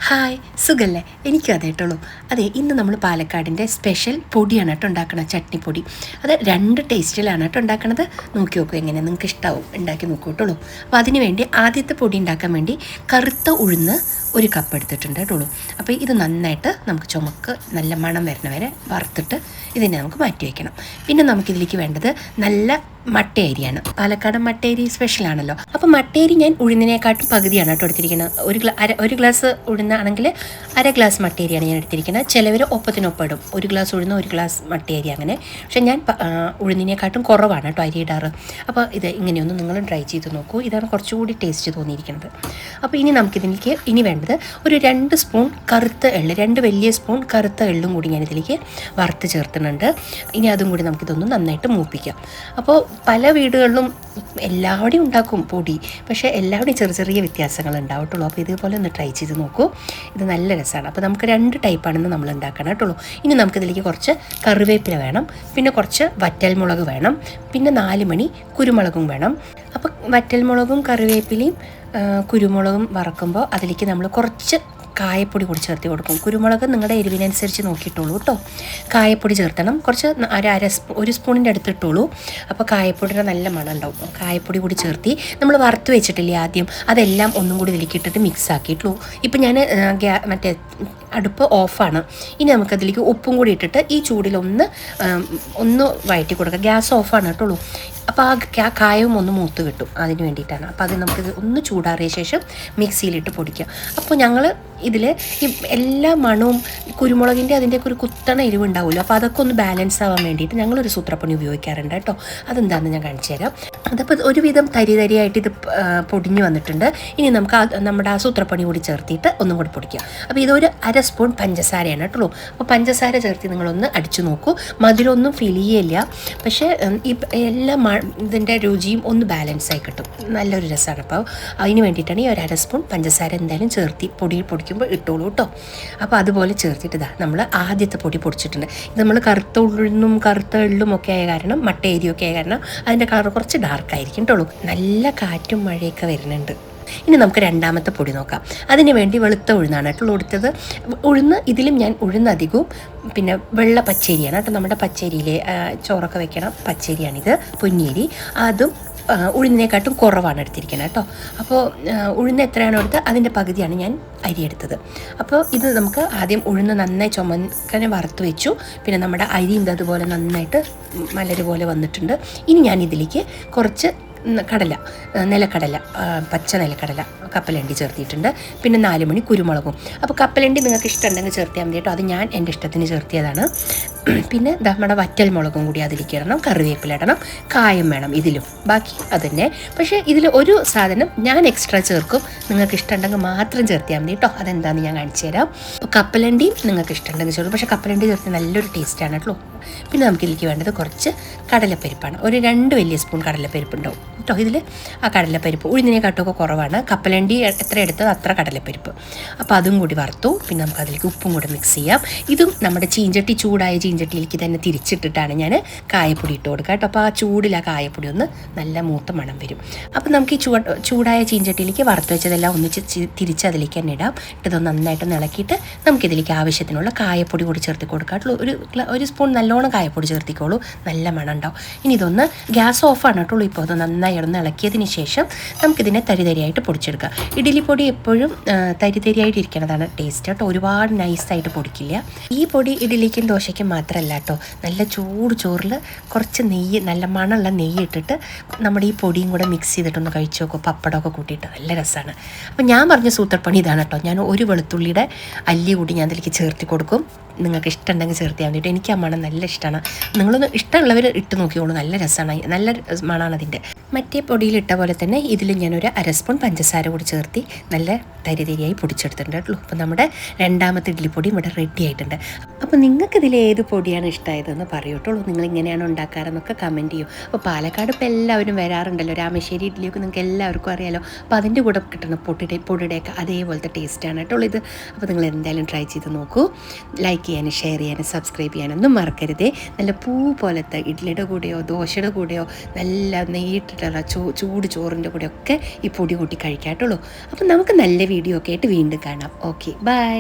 Hi, സുഖല്ലേ? എനിക്കും അതേ കേട്ടുള്ളൂ. അതെ, ഇന്ന് നമ്മൾ പാലക്കാടിൻ്റെ സ്പെഷ്യൽ പൊടിയാണ് കേട്ടോ ഉണ്ടാക്കണം, ചട്നിപ്പൊടി. അത് 2 ടേസ്റ്റിലാണ് കേട്ടോ ഉണ്ടാക്കണത്. നോക്കി നോക്കൂ, എങ്ങനെ നിങ്ങൾക്ക് ഇഷ്ടമാവും, ഉണ്ടാക്കി നോക്കൂ കേട്ടുള്ളൂ. അപ്പോൾ അതിന് വേണ്ടി ആദ്യത്തെ പൊടി ഉണ്ടാക്കാൻ വേണ്ടി കറുത്ത ഉഴുന്ന് 1 കപ്പ് എടുത്തിട്ടുണ്ട് കേട്ടുള്ളൂ. അപ്പോൾ ഇത് നന്നായിട്ട് നമുക്ക് ചുമക്ക് നല്ല മണം വരുന്ന വരെ വറുത്തിട്ട് ഇതിനെ നമുക്ക് മാറ്റി വയ്ക്കണം. പിന്നെ നമുക്കിതിലേക്ക് വേണ്ടത് നല്ല മട്ടയരിയാണ്. പാലക്കാട് മട്ടയരി സ്പെഷ്യലാണല്ലോ. അപ്പോൾ മട്ടയരി ഞാൻ ഉഴുന്നിനെക്കാട്ടും പകുതിയാണ് കേട്ടോ എടുത്തിരിക്കുന്നത്. ഒരു ഗ്ലാസ് ഉഴുന്നാണെങ്കിൽ 1/2 ഗ്ലാസ് മട്ടയരിയാണ് ഞാൻ എടുത്തിരിക്കുന്നത്. ചിലവർ ഒപ്പത്തിനൊപ്പം ഇടും, 1 ഗ്ലാസ് ഉഴുന്ന് 1 ഗ്ലാസ് മട്ടയരി അങ്ങനെ. പക്ഷേ ഞാൻ ഉഴുന്നിനെക്കാട്ടും കുറവാണ് കേട്ടോ അരി ഇടാറ്. അപ്പോൾ ഇത് ഇങ്ങനെയൊന്ന് നിങ്ങൾ ട്രൈ ചെയ്ത് നോക്കൂ. ഇതാണ് കുറച്ചുകൂടി ടേസ്റ്റ് തോന്നിയിരിക്കുന്നത്. അപ്പോൾ ഇനി നമുക്കിതിലേക്ക് വേണ്ടത് ഒരു 2 സ്പൂൺ കറുത്ത എള്ള്, 2 വലിയ സ്പൂൺ കറുത്ത എള്ളും കൂടി ഞാനിതിലേക്ക് വറുത്ത് ചേർത്തുന്നുണ്ട്. ഇനി അതും കൂടി നമുക്കിതൊന്ന് നന്നായിട്ട് മൂപ്പിക്കാം. അപ്പോൾ പല വീടുകളിലും എല്ലാവരുടെയും ഉണ്ടാക്കും പൊടി, പക്ഷേ എല്ലാവരുടെയും ചെറിയ ചെറിയ വ്യത്യാസങ്ങൾ ഉണ്ടാവട്ടുള്ളൂ. അപ്പോൾ ഇതുപോലെ ഒന്ന് ട്രൈ ചെയ്ത് നോക്കൂ. ഇത് നല്ല രസമാണ്. അപ്പോൾ നമുക്ക് 2 ടൈപ്പാണെന്ന് നമ്മൾ ഉണ്ടാക്കണം കേട്ടുള്ളൂ. ഇനി നമുക്കിതിലേക്ക് കുറച്ച് കറിവേപ്പില വേണം, പിന്നെ കുറച്ച് വറ്റൽമുളക് വേണം, പിന്നെ 4 മണി കുരുമുളകും വേണം. അപ്പോൾ വറ്റൽമുളകും കറിവേപ്പിലയും കുരുമുളകും വറക്കുമ്പോൾ അതിലേക്ക് നമ്മൾ കുറച്ച് കായപ്പൊടി കൂടി ചേർത്ത് കൊടുക്കും. കുരുമുളക് നിങ്ങളുടെ എരിവിനനുസരിച്ച് നോക്കിയിട്ടുള്ളൂ കേട്ടോ. കായപ്പൊടി ചേർത്തണം, കുറച്ച് 1 സ്പൂണിൻ്റെ അടുത്ത് ഇട്ടുള്ളൂ. അപ്പോൾ കായപ്പൊടിയുടെ നല്ല മണം ഉണ്ടാവും. കായപ്പൊടി കൂടി ചേർത്തി നമ്മൾ വറുത്ത് വെച്ചിട്ടില്ലേ ആദ്യം, അതെല്ലാം ഒന്നും കൂടി ഇതിലേക്ക് ഇട്ടിട്ട് മിക്സ് ആക്കിയിട്ടുള്ളൂ. ഇപ്പം ഞാൻ മറ്റേ അടുപ്പ് ഓഫാണ്. ഇനി നമുക്കതിലേക്ക് ഉപ്പും കൂടി ഇട്ടിട്ട് ഈ ചൂടിലൊന്ന് വഴറ്റി കൊടുക്കുക. ഗ്യാസ് ഓഫാണ് കേട്ടുള്ളൂ. അപ്പോൾ ആ കായവും ഒന്ന് മൂത്ത് കിട്ടും, അതിന് വേണ്ടിയിട്ടാണ്. അപ്പോൾ അത് നമുക്കിത് ഒന്ന് ചൂടാറിയ ശേഷം മിക്സിയിലിട്ട് പൊടിക്കുക. അപ്പോൾ ഞങ്ങൾ ഇതിൽ ഈ എല്ലാ മണവും കുരുമുളകിൻ്റെ അതിൻ്റെയൊക്കെ ഒരു കുത്തണ എരിവുണ്ടാവുമല്ലോ, അപ്പോൾ അതൊക്കെ ഒന്ന് ബാലൻസ് ആവാൻ വേണ്ടിയിട്ട് ഞങ്ങളൊരു സൂത്രപ്പണി ഉപയോഗിക്കാറുണ്ട് കേട്ടോ. അതെന്താണെന്ന് ഞാൻ കാണിച്ചു തരാം. അതപ്പോൾ ഒരുവിധം തരിയായിട്ട് ഇത് പൊടിഞ്ഞ് വന്നിട്ടുണ്ട്. ഇനി നമുക്ക് നമ്മുടെ ആ സൂത്രപ്പണി കൂടി ചേർത്തിട്ട് ഒന്നും കൂടി പൊടിക്കുക. അപ്പോൾ ഇതൊരു 1/2 സ്പൂൺ പഞ്ചസാരയാണ് കേട്ടുള്ളൂ. അപ്പോൾ പഞ്ചസാര ചേർത്ത് നിങ്ങളൊന്ന് അടിച്ചു നോക്കൂ. മധുരമൊന്നും ഫീൽ ചെയ്യില്ല, പക്ഷേ ഈ എല്ലാ ഇതിൻ്റെ രുചിയും ഒന്ന് ബാലൻസായി കിട്ടും, നല്ലൊരു രസമാണ്. അപ്പോൾ അതിന് വേണ്ടിയിട്ടാണ് ഈ ഒരു 1/2 സ്പൂൺ പഞ്ചസാര എന്തായാലും പൊടിക്കുമ്പോൾ ഇട്ടോളൂ കേട്ടോ. അപ്പോൾ അതുപോലെ ചേർത്തിട്ട് നമ്മൾ ആദ്യത്തെ പൊടി പൊടിച്ചിട്ടുണ്ട്. ഇത് നമ്മൾ കറുത്ത ഉഴുന്നും കറുത്ത എള്ളും ഒക്കെ ആയ കാരണം, മട്ട ഏരിയൊക്കെ ആയ കാരണം അതിൻ്റെ കളർ കുറച്ച് ഡാർക്കായിരിക്കും കേട്ടുള്ളൂ. നല്ല കാറ്റും മഴയൊക്കെ വരുന്നുണ്ട്. ഇനി നമുക്ക് 2ാമത്തെ പൊടി നോക്കാം. അതിന് വേണ്ടി വെളുത്ത ഉഴുന്നാണ് കേട്ടോ കൊടുത്തത്. ഇതിലും ഞാൻ ഉഴുന്നധികവും പിന്നെ വെള്ള പച്ചരിയാണ് കേട്ടോ. നമ്മുടെ പച്ചരിയിലെ ചോറൊക്കെ വെക്കണം പച്ചരിയാണിത്, പൊന്നിയരി. അതും ഉഴുന്നിനെക്കാട്ടും കുറവാണ് എടുത്തിരിക്കുന്നത് കേട്ടോ. അപ്പോൾ ഉഴുന്ന് എത്രയാണോ എടുത്തത് അതിൻ്റെ പകുതിയാണ് ഞാൻ അരി എടുത്തത്. അപ്പോൾ ഇത് നമുക്ക് ആദ്യം ഉഴുന്ന് നന്നായി ചുമക്കനെ വറുത്ത് വെച്ചു. പിന്നെ നമ്മുടെ അരി അതുപോലെ നന്നായിട്ട് മലര് പോലെ വന്നിട്ടുണ്ട്. ഇനി ഞാൻ ഇതിലേക്ക് കുറച്ച് നിലക്കടല, പച്ച നിലക്കടല കപ്പലണ്ടി ചേർത്തിട്ടുണ്ട്. പിന്നെ 4 മണി കുരുമുളകും. അപ്പോൾ കപ്പലണ്ടി നിങ്ങൾക്ക് ഇഷ്ടമുണ്ടെങ്കിൽ ചേർത്തിയാൽ മതി കേട്ടോ. അത് ഞാൻ എൻ്റെ ഇഷ്ടത്തിന് ചേർത്തിയതാണ്. പിന്നെ നമ്മുടെ വറ്റൽ മുളകും കൂടി അതിലേക്ക് ഇടണം, കറിവേപ്പില ഇടണം, കായം വേണം ഇതിലും, ബാക്കി അതുതന്നെ. പക്ഷേ ഇതിൽ ഒരു സാധനം ഞാൻ എക്സ്ട്രാ ചേർക്കും, നിങ്ങൾക്ക് ഇഷ്ടമുണ്ടെങ്കിൽ മാത്രം ചേർത്തിയാൽ മതി കേട്ടോ. അതെന്താണെന്ന് ഞാൻ കാണിച്ചു തരാം. അപ്പോൾ കപ്പലണ്ടിയും നിങ്ങൾക്ക് ഇഷ്ടമുണ്ടെങ്കിൽ ചേർക്കും, പക്ഷേ കപ്പലണ്ടി ചേർത്ത് നല്ലൊരു ടേസ്റ്റാണ് കേട്ടോ. പിന്നെ നമുക്കിതിലേക്ക് വേണ്ടത് കുറച്ച് കടലപ്പരിപ്പാണ്. ഒരു 2 വലിയ സ്പൂൺ കടലപ്പരിപ്പ് ഉണ്ടാവും കേട്ടോ ഇതിൽ. ആ കടലപ്പരിപ്പ് ഉഴുന്നിനെക്കാട്ടുമൊക്കെ കുറവാണ്. കപ്പലണ്ടി എത്ര എടുത്തത് അത്ര കടലപ്പരിപ്പ്. അപ്പോൾ അതും കൂടി വറുത്തു. പിന്നെ നമുക്ക് അതിലേക്ക് ഉപ്പും കൂടി മിക്സ് ചെയ്യാം. ഇതും നമ്മുടെ ചൂടായ ചീഞ്ചട്ടിയിലേക്ക് തന്നെ തിരിച്ചിട്ടിട്ടാണ് ഞാൻ കായപ്പൊടി ഇട്ട് കൊടുക്കുക കേട്ടോ. അപ്പോൾ ആ ചൂടിൽ ആ കായപ്പൊടി ഒന്ന് നല്ല മൂത്ത മണം വരും. അപ്പോൾ നമുക്ക് ഈ ചൂടായ ചീഞ്ചട്ടിയിലേക്ക് വറുത്ത് വെച്ചതെല്ലാം ഒന്നിച്ച് തിരിച്ച് അതിലേക്ക് തന്നെ ഇടാം. ഇട്ടത് നന്നായിട്ട് ഇളക്കിയിട്ട് നമുക്കിതിലേക്ക് ആവശ്യത്തിനുള്ള കായപ്പൊടി കൂടി ചേർത്ത് കൊടുക്കാട്ടുള്ളൂ. ഒരു സ്പൂൺ നല്ലോണം കായപ്പൊടി ചേർത്തിക്കോളൂ, നല്ല മണം ഉണ്ടാവും. ഇനി ഇതൊന്ന് ഗ്യാസ് ഓഫാണ് കേട്ടുള്ളൂ. ഇപ്പോൾ അത് നന്നായി ഒന്ന് ഇളക്കിയതിന് ശേഷം നമുക്കിതിനെ തരിതരിയായിട്ട് പൊടിച്ചെടുക്കാം. ഇഡ്ഡലിപ്പൊടി എപ്പോഴും തരിതരിയായിട്ട് ഇരിക്കുന്നതാണ് ടേസ്റ്റ് കേട്ടോ, ഒരുപാട് നൈസായിട്ട് പൊടിക്കില്ല. ഈ പൊടി ഇഡ്ഡലിക്കും ദോശയ്ക്കും മാത്രമല്ല കേട്ടോ, നല്ല ചൂട് ചോറിൽ കുറച്ച് നെയ്യ്, നല്ല മണമുള്ള നെയ്യ് ഇട്ടിട്ട് നമ്മുടെ ഈ പൊടിയും കൂടെ മിക്സ് ചെയ്തിട്ടൊന്ന് കഴിച്ചു നോക്കും, പപ്പടമൊക്കെ കൂട്ടിയിട്ട് നല്ല രസമാണ്. അപ്പം ഞാൻ പറഞ്ഞ സൂത്രപ്പണി ഇതാണ് കേട്ടോ. ഞാൻ ഒരു വെളുത്തുള്ളിയുടെ അല്ലി കൂടി ഞാൻ അതിലേക്ക് ചേർത്തി കൊടുക്കും. നിങ്ങൾക്ക് ഇഷ്ടമുണ്ടെങ്കിൽ ചേർത്തിയാൽ വേണ്ടിയിട്ട്. എനിക്ക് ആ മണം നല്ല ഇഷ്ടമാണ്. നിങ്ങളൊന്ന് ഇഷ്ടമുള്ളവർ ഇട്ട് നോക്കിയോളൂ, നല്ല രസമാണ്, നല്ല മണമാണ് അതിൻ്റെ. മറ്റേ പൊടിയിൽ ഇട്ട പോലെ തന്നെ ഇതിലും ഞാനൊരു 1/2 സ്പൂൺ പഞ്ചസാര കൂടി ചേർത്തി നല്ല തരിതരിയായി പൊടിച്ചെടുത്തിട്ടുണ്ട് കേട്ടോ. അപ്പോൾ നമ്മുടെ 2ാമത്തെ ഇഡ്ഡലിപ്പൊടി ഇവിടെ റെഡി ആയിട്ടുണ്ട്. അപ്പോൾ നിങ്ങൾക്ക് ഇതിൽ ഏത് പൊടിയാണ് ഇഷ്ടമായതെന്ന് പറയൂട്ടുള്ളൂ. നിങ്ങൾ ഇങ്ങനെയാണ് ഉണ്ടാക്കാറെന്നൊക്കെ കമൻറ്റ് ചെയ്യും. അപ്പോൾ പാലക്കാട് ഇപ്പോൾ എല്ലാവരും വരാറുണ്ടല്ലോ, രാമശ്ശേരി ഇഡ്ഡലിയൊക്കെ നിങ്ങൾക്ക് എല്ലാവർക്കും അറിയാലോ. അപ്പോൾ അതിൻ്റെ കൂടെ കിട്ടുന്ന പൊടിയുടെയൊക്കെ അതേപോലത്തെ ടേസ്റ്റാണ് കേട്ടോ ഇത്. അപ്പോൾ നിങ്ങൾ എന്തായാലും ട്രൈ ചെയ്ത് നോക്കൂ. ലൈക്ക് ചെയ്യാനും ഷെയർ ചെയ്യാനും സബ്സ്ക്രൈബ് ചെയ്യാനൊന്നും മറക്കരുതേ. നല്ല പൂ പോലത്തെ ഇഡ്ഡലിയുടെ കൂടെയോ ദോശയുടെ കൂടെയോ നല്ല നെയ്യിട്ട് കൂട്ടിയിട്ടുള്ള ചൂട് ചോറിൻ്റെ കൂടെയൊക്കെ ഈ പൊടി കൂട്ടി കഴിക്കാട്ടുള്ളൂ. അപ്പം നമുക്ക് നല്ല വീഡിയോ ഒക്കെ ആയിട്ട് വീണ്ടും കാണാം. Okay, by.